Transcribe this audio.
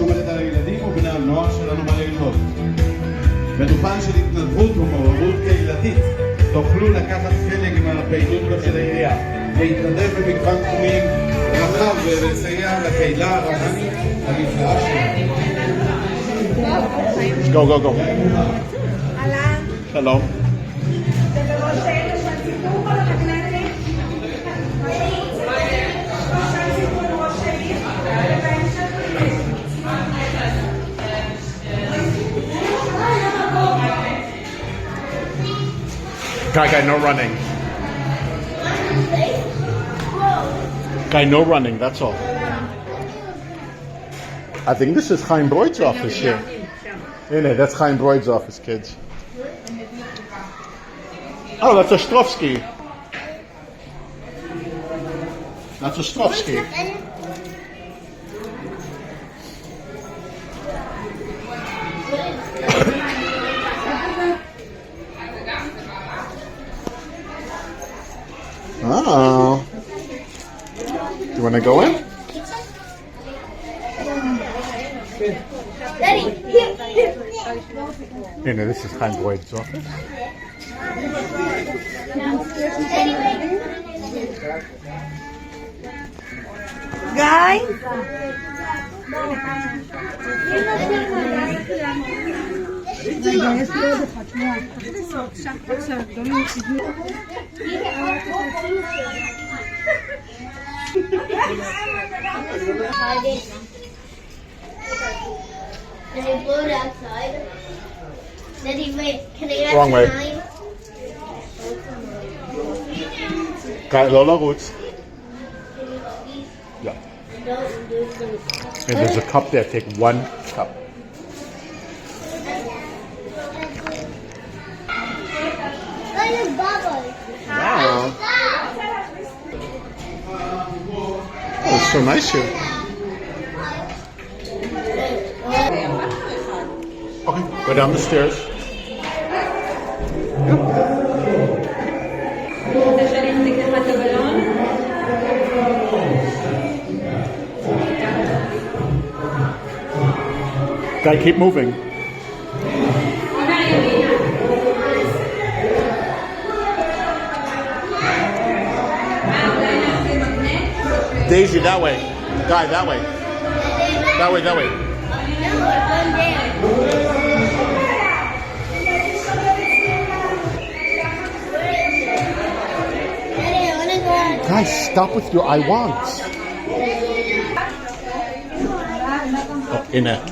שומרת על הילדים ובני הנוער שלנו בלילות. בדוכן של התנדבות ומעורבות קהילתית תוכלו לקחת חלק מהפעילות של העירייה, להתנדב במגוון תחומים רחב ולסייע לקהילה הרה"נית הנפלאה שלנו. Go, go, go. שלום. Guy, no running. Guy, no running, that's all. I think this is Chaim Broid's office here. Yeah, that's Chaim Broid's office, kids. Oh, that's Ostrovsky. That's Ostrovsky. Oh. Do you want to go in? Daddy, here. This is Chaim Broid's office. Guy? Can I blow it outside? Daddy, wait. Can I get Wrong way. time? Guy, Lola Roots. Yeah. Don't do this. And there's a cup there. Take one cup. Look at bubbles. Wow. Oh, it's so nice here. Okay, go down the stairs. Guy, keep moving. Daisy, that way. Guy, that way. That way, that way. Guys, stop with your I want. Oh, in there.